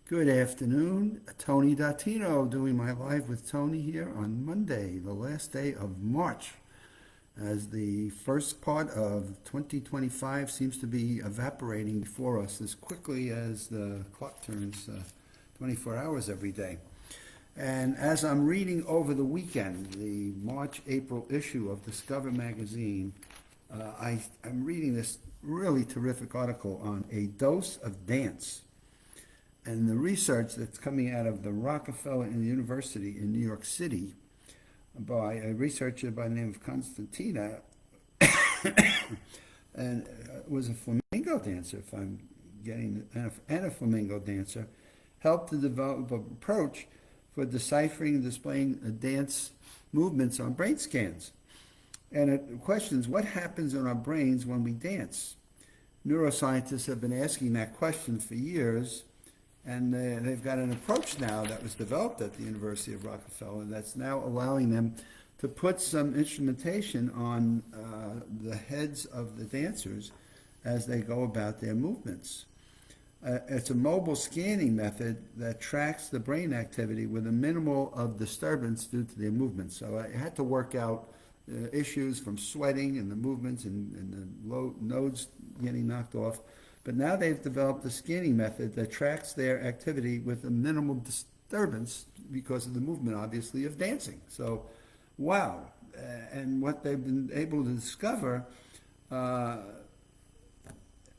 Good afternoon. Tony Dattino doing my live with Tony here on Monday, the last day of March, as the first part of 2025 seems to be evaporating before us as quickly as the clock turns 24 hours every day. And as I'm reading over the weekend, March-April issue of Discover magazine, I'm reading this really terrific article on a dose of dance and the research that's coming out of the Rockefeller University in New York City by a researcher by the name of Constantina, and was a flamenco dancer, if I'm getting, and a flamenco dancer, helped to develop an approach for deciphering and displaying dance movements on brain scans. And it questions what happens in our brains when we dance. Neuroscientists have been asking that question for years, and they've got an approach now that was developed at the University of Rockefeller that's now allowing them to put some instrumentation on the heads of the dancers as they go about their movements. It's a mobile scanning method that tracks the brain activity with a minimal of disturbance due to their movements. So I had to work out issues from sweating and the movements and the low nodes getting knocked off. But now they've developed a scanning method that tracks their activity with a minimal disturbance because of the movement, obviously, of dancing. So, wow. And what they've been able to discover, a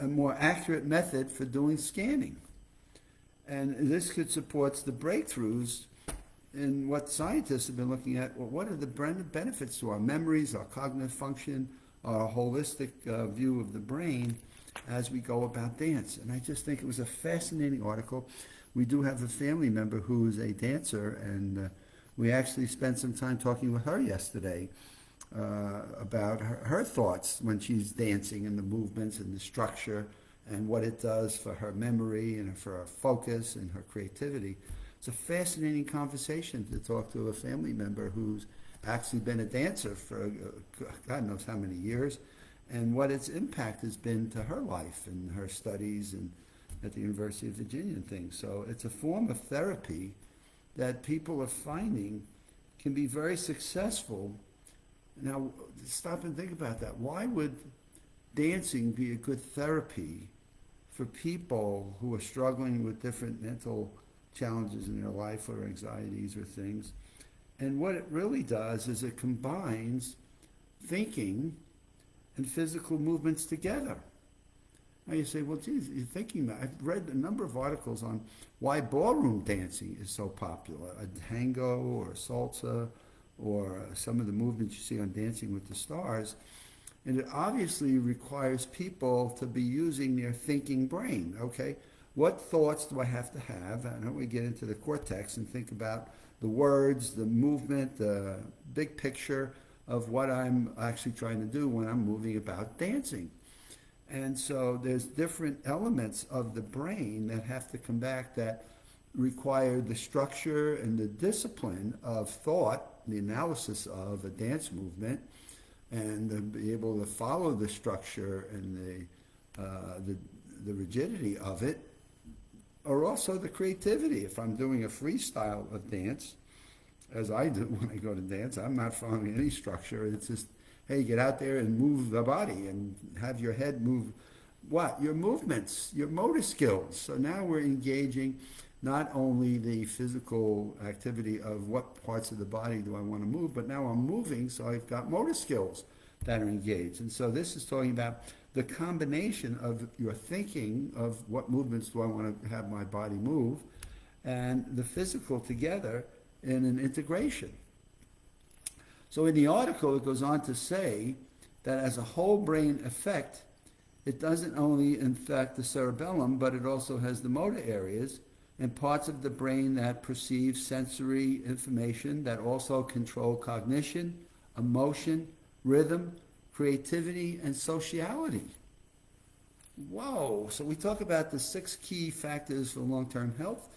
more accurate method for doing scanning. And this could support the breakthroughs in what scientists have been looking at. Well, what are the benefits to our memories, our cognitive function, our holistic view of the brain as we go about dance? And I just think it was a fascinating article. We do have a family member who is a dancer, and we actually spent some time talking with her yesterday about her thoughts when she's dancing and the movements and the structure and what it does for her memory and for her focus and her creativity. It's a fascinating conversation to talk to a family member who's actually been a dancer for God knows how many years, and what its impact has been to her life and her studies and at the University of Virginia and things. So it's a form of therapy that people are finding can be very successful. Now, stop and think about that. Why would dancing be a good therapy for people who are struggling with different mental challenges in their life or anxieties or things? And what it really does is it combines thinking and physical movements together. Now you say, well, geez, you're thinking that. I've read a number of articles on why ballroom dancing is so popular. A tango or a salsa or some of the movements you see on Dancing with the Stars. And it obviously requires people to be using their thinking brain, okay? What thoughts do I have to have? And then we get into the cortex and think about the words, the movement, the big picture of what I'm actually trying to do when I'm moving about dancing. And so there's different elements of the brain that have to come back that require the structure and the discipline of thought, the analysis of a dance movement, and to be able to follow the structure and the rigidity of it, or also the creativity. If I'm doing a freestyle of dance, as I do when I go to dance, I'm not following any structure. It's just, hey, get out there and move the body and have your head move what? Your movements, your motor skills. So now we're engaging not only the physical activity of what parts of the body do I want to move, but now I'm moving, so I've got motor skills that are engaged. And so this is talking about the combination of your thinking of what movements do I want to have my body move and the physical together in an integration. So in the article, it goes on to say that as a whole brain effect, it doesn't only infect the cerebellum, but it also has the motor areas and parts of the brain that perceive sensory information that also control cognition, emotion, rhythm, creativity, and sociality. Whoa! So we talk about the 6 key factors for long-term health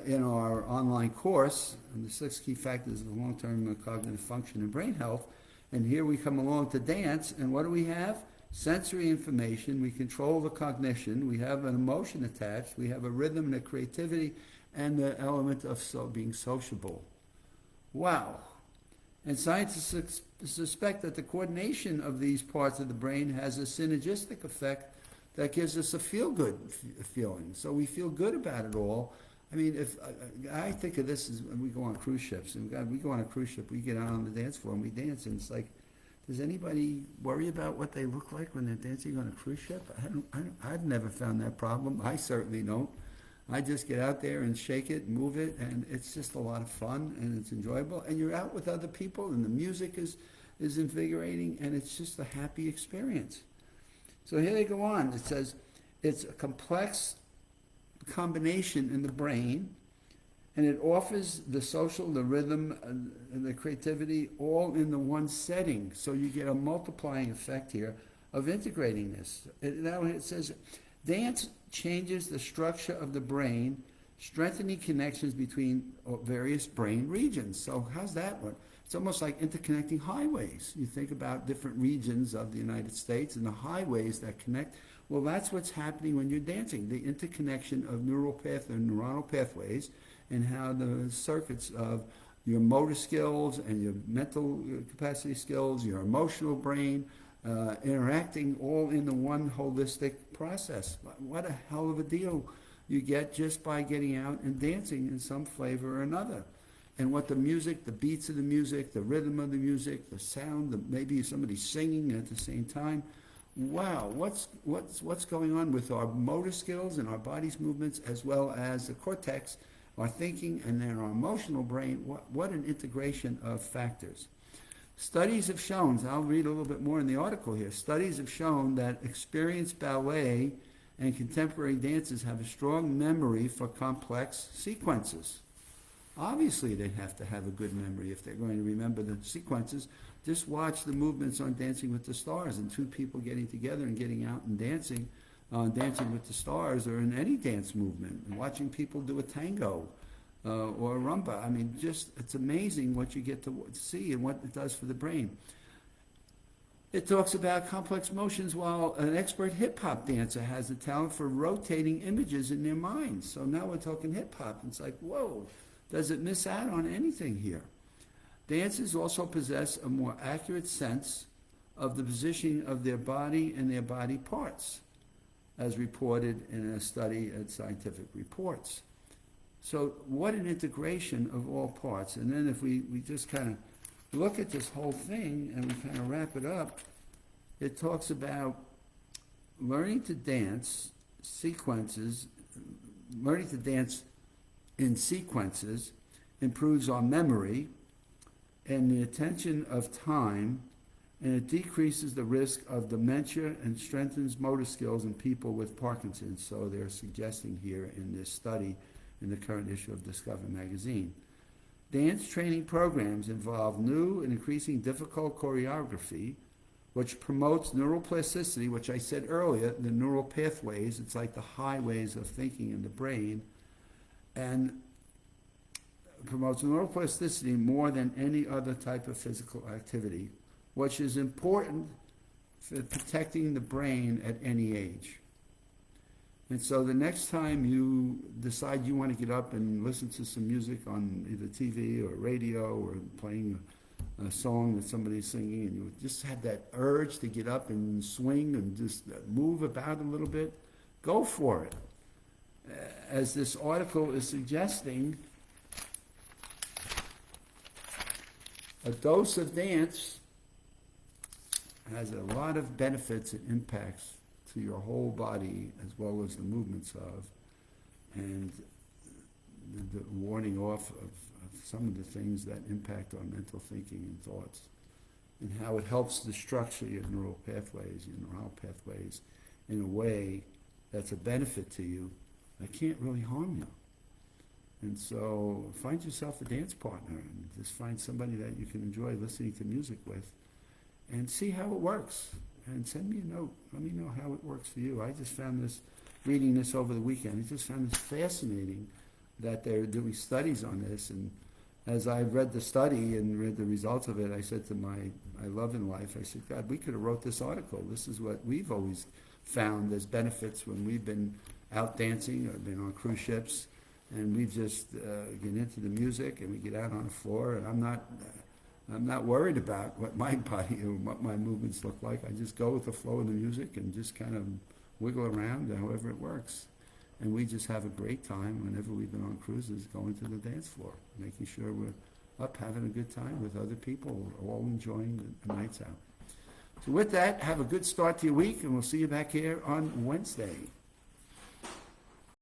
in our online course, and the 6 key factors of long-term cognitive function and brain health. And here we come along to dance, and what do we have? sensory information, we control the cognition, we have an emotion attached, we have a rhythm and a creativity, and the element of being sociable. Wow. And scientists suspect that the coordination of these parts of the brain has a synergistic effect that gives us a feel-good feeling. So we feel good about it all. I mean, if I think of this as when we go on cruise ships, and we go on a cruise ship, we get out on the dance floor and we dance, and it's like, does anybody worry about what they look like when they're dancing on a cruise ship? I've never found that problem. I certainly don't. I just get out there and shake it, move it, and it's just a lot of fun, and it's enjoyable. And you're out with other people, and the music is invigorating, and it's just a happy experience. So here they go on. It says it's a complex combination in the brain, and it offers the social, the rhythm, and the creativity all in the one setting. So you get a multiplying effect here of integrating this. Now it says, dance changes the structure of the brain, strengthening connections between various brain regions. So how's that work? It's almost like interconnecting highways. You think about different regions of the United States and the highways that connect. Well, that's what's happening when you're dancing, the interconnection of neuronal pathways, and how the circuits of your motor skills and your mental capacity skills, your emotional brain, interacting all in the one holistic process. What a hell of a deal you get just by getting out and dancing in some flavor or another. And what the music, the beats of the music, the rhythm of the music, the sound, maybe somebody singing at the same time. Wow, what's going on with our motor skills and our body's movements, as well as the cortex, our thinking, and then our emotional brain? What an integration of factors. Studies have shown, I'll read a little bit more in the article here, studies have shown that experienced ballet and contemporary dancers have a strong memory for complex sequences. Obviously, they have to have a good memory if they're going to remember the sequences. Just watch the movements on Dancing with the Stars, and two people getting together and getting out and dancing on Dancing with the Stars, or in any dance movement, and watching people do a tango or a rumba. I mean, just it's amazing what you get to see and what it does for the brain. It talks about complex motions, while an expert hip-hop dancer has the talent for rotating images in their minds. So now we're talking hip-hop. It's like, whoa, does it miss out on anything here? Dancers also possess a more accurate sense of the positioning of their body and their body parts, as reported in a study at Scientific Reports. So what an integration of all parts. And then if we just kind of look at this whole thing and we kind of wrap it up, it talks about learning to dance in sequences improves our memory and the attention of time, and it decreases the risk of dementia and strengthens motor skills in people with Parkinson's. So they're suggesting here in this study in the current issue of Discover magazine. Dance training programs involve new and increasing difficult choreography, which promotes neuroplasticity, which I said earlier, the neural pathways. It's like the highways of thinking in the brain, and promotes neuroplasticity more than any other type of physical activity, which is important for protecting the brain at any age. And so the next time you decide you want to get up and listen to some music on either TV or radio, or playing a song that somebody's singing, and you just have that urge to get up and swing and just move about a little bit, go for it. As this article is suggesting, a dose of dance has a lot of benefits and impacts to your whole body, as well as the movements of, and the warding off of some of the things that impact our mental thinking and thoughts, and how it helps to structure your neural pathways, in a way that's a benefit to you that can't really harm you. And so find yourself a dance partner, and just find somebody that you can enjoy listening to music with, and see how it works. And send me a note. Let me know how it works for you. I just found this, reading this over the weekend, I just found this fascinating that they're doing studies on this, and as I read the study and read the results of it, I said to my love in life, I said, God, we could have wrote this article. This is what we've always found as benefits when we've been out dancing or been on cruise ships, and we just get into the music and we get out on the floor, and I'm not worried about what my body or what my movements look like. I just go with the flow of the music and just kind of wiggle around however it works. And we just have a great time whenever we've been on cruises, going to the dance floor, making sure we're up having a good time with other people, all enjoying the nights out. So with that, have a good start to your week, and we'll see you back here on Wednesday.